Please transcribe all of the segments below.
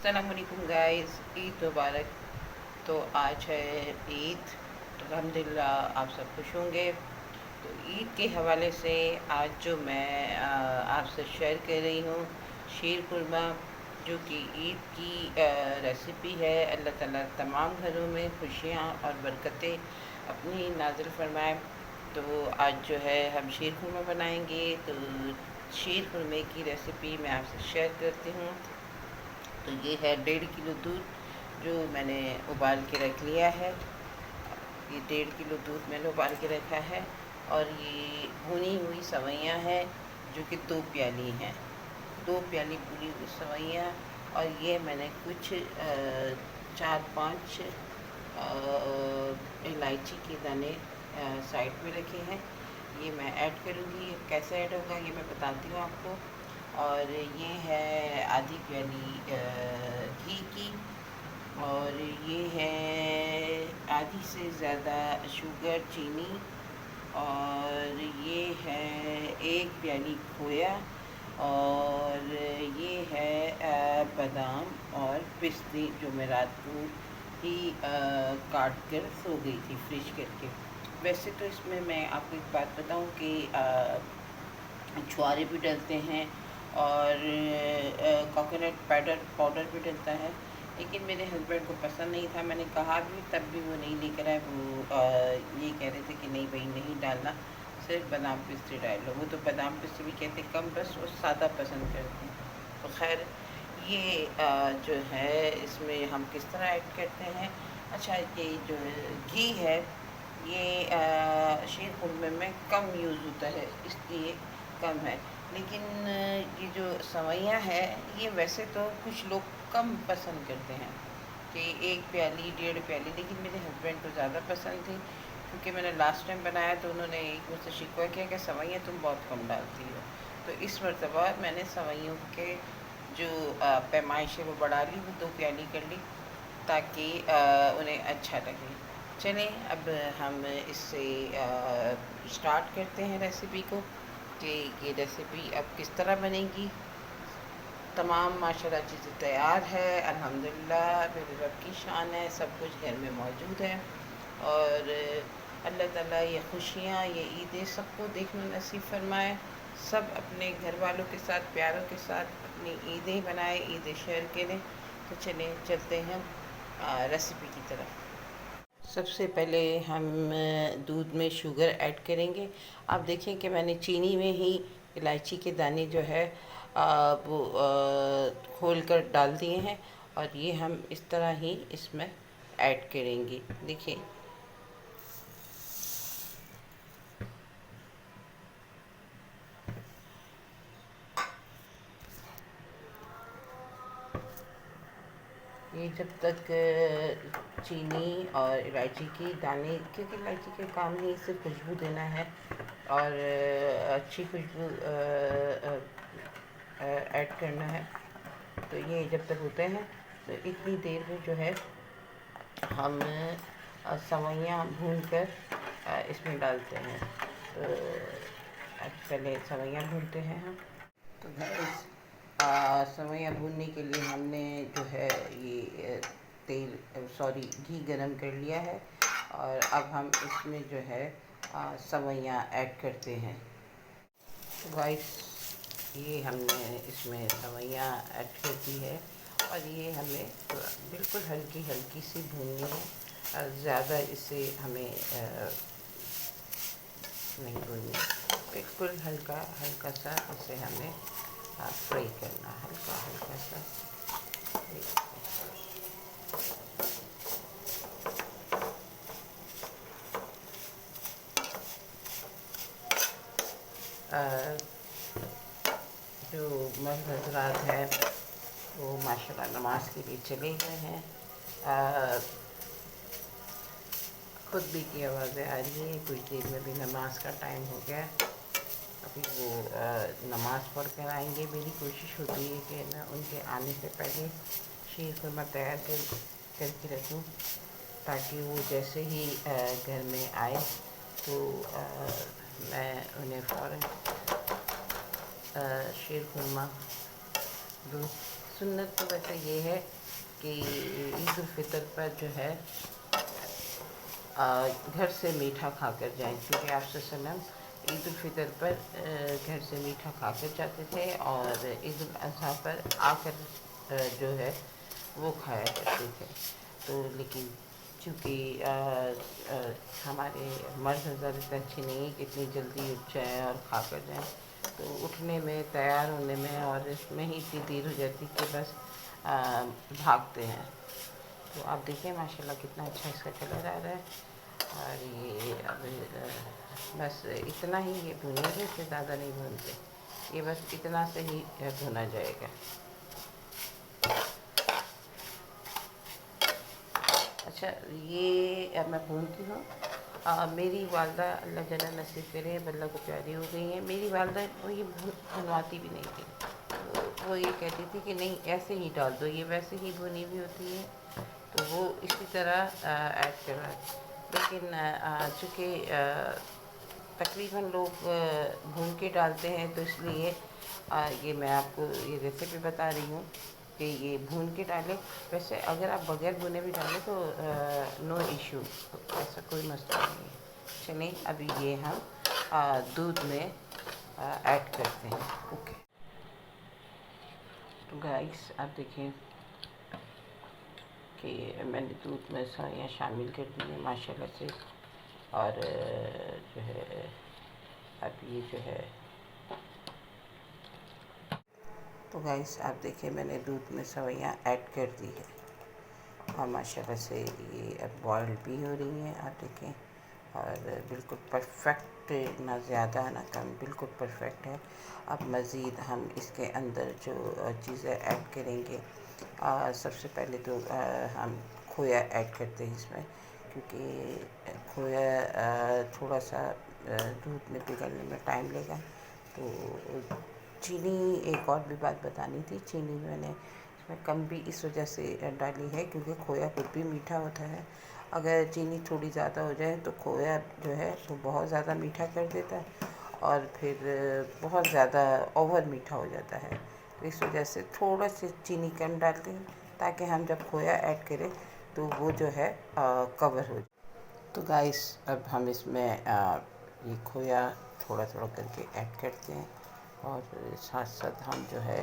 अस्सलाम वालेकुम गाइस, ईद मुबारक। तो आज है ईद, तो अल्हम्दुलिल्लाह आप सब खुश होंगे। तो ईद के हवाले से आज जो मैं आपसे शेयर कर रही हूँ शीर कुरमा, जो कि ईद की रेसिपी है। अल्लाह ताला तमाम घरों में खुशियाँ और बरकतें अपनी नाज़िल फरमाए। तो आज जो है हम शीर कुरमा बनाएंगे। तो शीर कुरमे की रेसिपी मैं आपसे शेयर करती हूँ। तो ये है 1.5 किलो दूध जो मैंने उबाल के रख लिया है। ये 1.5 किलो दूध मैंने उबाल के रखा है। और ये भुनी हुई सवैयाँ हैं जो कि 2 प्याली हैं, 2 प्याली भुनी हुई सवैयाँ। और ये मैंने कुछ 4-5 इलायची के दाने साइड में रखे हैं। ये मैं ऐड करूँगी, कैसे ऐड होगा ये मैं बताती हूँ आपको। और ये है आधी प्याली घी की, और ये है आधी से ज़्यादा शुगर चीनी, और ये है 1 प्याली खोया, और ये है बादाम और पिस्ते जो मैं रात को ही काट कर सो गई थी फ्रिज करके। वैसे तो इसमें मैं आपको एक बात बताऊं कि छुआरे भी डलते हैं और कोकोनट पाउडर भी डलता है, लेकिन मेरे हस्बैंड को पसंद नहीं था। मैंने कहा भी, तब भी वो नहीं लेकर आए। वो ये कह रहे थे कि नहीं भाई नहीं डालना, सिर्फ बादाम पिस्ते डाल लो। वो तो बादाम पिस्ते भी कहते कम, बस वो सादा पसंद करते हैं। तो खैर ये जो है इसमें हम किस तरह ऐड करते हैं। अच्छा, ये जो घी है ये शीर खुरमे में कम यूज़ होता है, इसलिए कम है। लेकिन ये जो सवैयाँ है ये वैसे तो कुछ लोग कम पसंद करते हैं कि 1 प्याली 1.5 प्याली, लेकिन मेरे हस्बैंड को ज़्यादा पसंद थी। क्योंकि मैंने लास्ट टाइम बनाया तो उन्होंने एक मुझसे शिकवा किया कि सवैयाँ तुम बहुत कम डालती हो। तो इस मरतबा मैंने सवैयों के जो पैमाइश है वो बढ़ा ली, वो 2 प्याली कर ली ताकि उन्हें अच्छा लगे। चलें अब हम इससे स्टार्ट करते हैं रेसिपी को, कि ये रेसिपी अब किस तरह बनेगी। तमाम माशाल्लाह चीज़ें तैयार है, अल्हम्दुलिल्लाह मेरे रब की शान है, सब कुछ घर में मौजूद है। और अल्लाह ताला ये खुशियाँ, ये ईदें सबको देखना नसीब फरमाए। सब अपने घर वालों के साथ, प्यारों के साथ अपनी ईदें बनाए, ईदें शेयर करें। तो चलें चलते हैं रेसिपी की तरफ। सबसे पहले हम दूध में शुगर ऐड करेंगे। आप देखें कि मैंने चीनी में ही इलायची के दाने जो है वो खोल कर डाल दिए हैं, और ये हम इस तरह ही इसमें ऐड करेंगे। देखिए ये जब तक चीनी और इलायची की दाने, क्योंकि इलायची का काम ही सिर्फ खुशबू देना है और अच्छी खुशबू ऐड करना है। तो ये जब तक होते हैं तो इतनी देर में जो है हम सवैयाँ भून कर इसमें डालते हैं। तो पहले सवैयाँ भूनते हैं हम। तो गैस सवैयाँ भूनने के लिए हमने जो है ये घी गरम कर लिया है, और अब हम इसमें जो है सवैयाँ ऐड करते हैं। तो गाइस ये हमने इसमें सवैयाँ ऐड कर दी है, और ये हमें बिल्कुल हल्की हल्की सी भूननी है। ज़्यादा इसे हमें नहीं भूननी, बिल्कुल हल्का हल्का सा इसे हमें फ्राई करना, हल्का हल्का सा। जो मर्द हजरात हैं वो माशाल्लाह नमाज के लिए चले गए हैं। खुतबे की आवाज़ें आ रही हैं, कुछ देर में भी नमाज का टाइम हो गया। अभी वो नमाज़ पढ़ कर आएंगे। मेरी कोशिश होती है कि मैं उनके आने से पहले शीर खुरमा तैयार करके रखूँ, ताकि वो जैसे ही घर में आए तो मैं उन्हें फ़ौरन शीर खुरमा दूँ। सुन्नत तो वैसे ये है कि ईद उल फितर पर जो है घर से मीठा खाकर जाएं, क्योंकि आप सल्लम ईद उल फितर पर घर से मीठा खाकर जाते थे और ईद उल अज़हा पर आकर जो है वो खाया करते थे। तो लेकिन चूँकि हमारे मर्द हज़रात अच्छे नहीं है कि इतनी जल्दी उठ जाएँ और खा कर जाएँ, तो उठने में, तैयार होने में और इसमें ही इतनी देर हो जाती कि बस भागते हैं। तो आप देखिए माशाल्लाह कितना अच्छा इसका कलर आ रहा है। और ये अब बस इतना ही ये भुनेंगे, इससे ज़्यादा नहीं भूनते, ये बस इतना से ही भुना जाएगा। अच्छा, ये अब मैं भूनती हूँ। मेरी वालदा अल्लाह जल्ला नसीब करे, अल्लाह को प्यारी हो गई है। मेरी वालदा वो ये भुनवाती भी नहीं थी, वो ये कहती थी कि नहीं ऐसे ही डाल दो, ये वैसे ही भुनी हुई होती है, तो वो इसी तरह ऐड करवा। लेकिन चूँकि तकरीबन लोग भून के डालते हैं, तो इसलिए ये मैं आपको ये रेसिपी बता रही हूँ कि ये भून के डालें। वैसे अगर आप बगैर भुने भी डालें तो नो इशू, ऐसा कोई मसला नहीं है। चलिए अभी ये हम दूध में ऐड करते हैं। ओके, तो गाइस आप देखिए कि मैंने दूध में सवैयाँ शामिल कर दी हैं माशाल्लाह से। और जो है अब ये जो है, तो गाइस आप देखिए मैंने दूध में सवैयाँ ऐड कर दी है और माशाल्लाह से ये अब बॉयल भी हो रही हैं, आप देखें। और बिल्कुल परफेक्ट, ना ज़्यादा ना कम, बिल्कुल परफेक्ट है। अब मज़ीद हम इसके अंदर जो चीज़ें ऐड करेंगे, सबसे पहले तो हम खोया ऐड करते हैं इसमें, क्योंकि खोया थोड़ा सा दूध में पिघलने में टाइम लेगा। तो चीनी, एक और भी बात बतानी थी, चीनी मैंने इसमें कम भी इस वजह से डाली है क्योंकि खोया खुद भी मीठा होता है। अगर चीनी थोड़ी ज़्यादा हो जाए तो खोया जो है वो बहुत ज़्यादा मीठा कर देता है और फिर बहुत ज़्यादा ओवर मीठा हो जाता है। तो इस वजह से थोड़ा सी चीनी कम डालते हैं ताकि हम जब खोया ऐड करें तो वो जो है कवर हो जाए। तो गाइस अब हम इसमें ये खोया थोड़ा थोड़ा करके ऐड करते हैं और साथ साथ हम जो है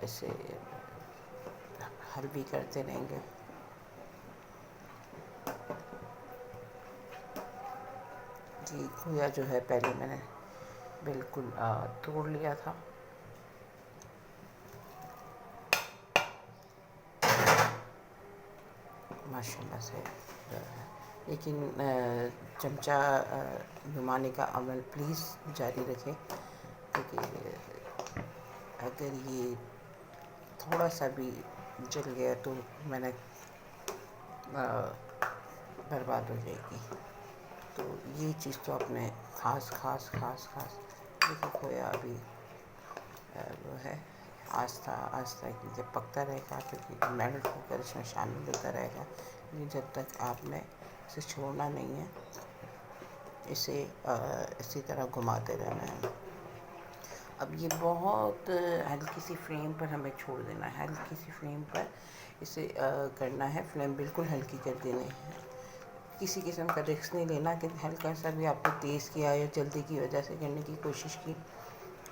इसे हल भी करते रहेंगे। जी, खोया जो है पहले मैंने बिल्कुल तोड़ लिया था। माशाल्लाह से लेकिन चमचा घुमाने का अमल प्लीज़ जारी रखें, क्योंकि अगर ये थोड़ा सा भी जल गया तो मैंने बर्बाद हो जाएगी। तो ये चीज़ तो अपने खास खास खास खास देखो, खोया अभी वो है आस्ता आस्ता कि जब पकता रहेगा, क्योंकि मेल्ट होकर इसमें शामिल होता रहेगा, लेकिन जब तक आपने इसे छोड़ना नहीं है, इसे इसी तरह घुमाते रहना है। अब ये बहुत हल्की सी फ्लेम पर हमें छोड़ देना है, हल्की सी फ्लेम पर इसे करना है, फ्लेम बिल्कुल हल्की कर देनी है। किसी किस्म का रिस्क नहीं लेना कि हल्का सा भी आपने तेज़ किया या जल्दी की वजह से करने की कोशिश की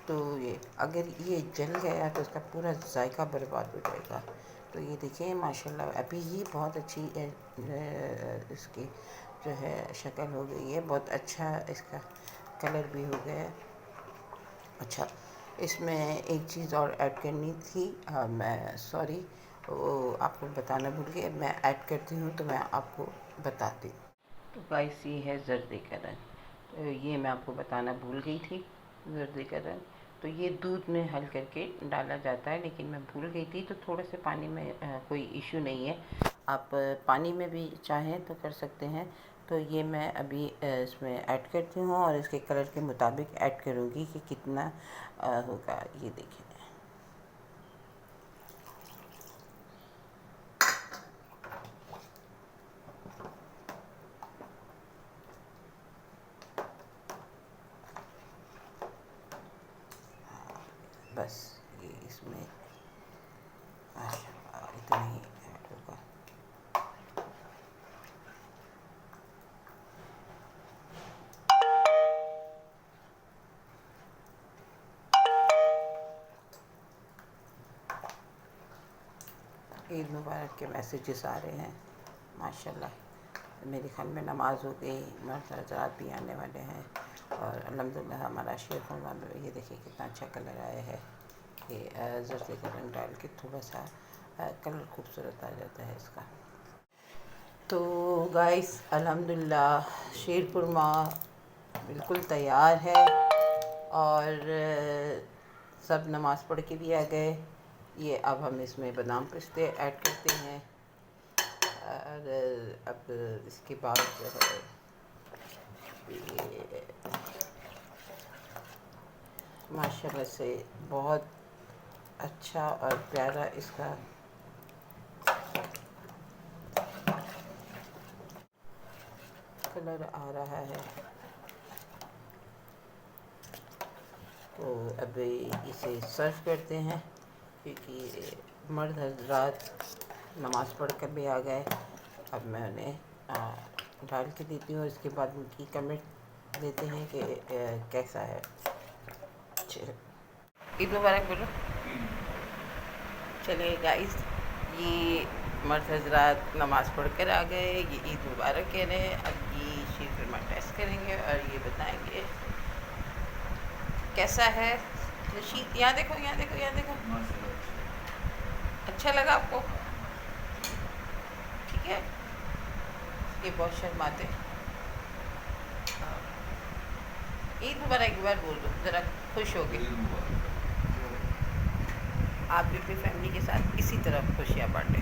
तो ये अगर ये जल गया तो इसका पूरा जायका बर्बाद हो जाएगा। तो ये देखिए माशाल्लाह अभी ही बहुत अच्छी इसकी जो है शक्ल हो गई है, बहुत अच्छा इसका कलर भी हो गया है। अच्छा, इसमें एक चीज़ और ऐड करनी थी, मैं सॉरी वो आपको बताना भूल गई, मैं ऐड करती हूँ तो मैं आपको बताती हूँ। तो गाइस ये है जर्दे का रंग, तो ये मैं आपको बताना भूल गई थी, जर्दे का रंग। तो ये दूध में हल करके डाला जाता है, लेकिन मैं भूल गई थी, तो थोड़े से पानी में कोई इशू नहीं है, आप पानी में भी चाहें तो कर सकते हैं। तो ये मैं अभी इसमें ऐड करती हूँ और इसके कलर के मुताबिक ऐड करूँगी कि कितना होगा, ये देखिए। बस ये इसमें ईद मुबारक के मैसेजेस आ रहे हैं माशाल्लाह। मेरे ख्याल में नमाज हो गई, मर्द हज़रात भी आने वाले हैं और अल्हम्दुलिल्लाह हमारा शेर खुरमा में ये देखिए कितना अच्छा कलर आया है कि जर्दे का रंग डाल के थोड़ा सा कलर खूबसूरत आ जाता है इसका। तो गाइस अल्हम्दुलिल्लाह शेर खुरमा बिल्कुल तैयार है और सब नमाज़ पढ़ के भी आ गए। ये अब हम इसमें बादाम पिस्ते ऐड करते हैं और अब इसके बाद जो है ये माशाल्लाह से बहुत अच्छा और प्यारा इसका कलर आ रहा है। तो अब इसे सर्व करते हैं क्योंकि मर्द हज़रात नमाज़ पढ़ कर भी आ गए। अब मैं उन्हें डाल के देती हूँ और इसके बाद उनकी कमेंट देते हैं कि कैसा है। ईद मुबारक बोलो। चलिए गाइस, ये मर्द हज़रात नमाज़ पढ़ कर आ गए, ये ईद मुबारक कह रहे हैं। अब ये शीर खुरमा टेस्ट करेंगे और ये बताएंगे कैसा है। रशीद यहाँ देखो, यहाँ देखो, यहाँ देखो, अच्छा लगा आपको? ठीक है। ये बहुत शर्माते। ईद मुबारक एक बार बोल दो ज़रा, खुश हो गए। आप भी अपनी फैमिली के साथ इसी तरह खुशियाँ बांटें।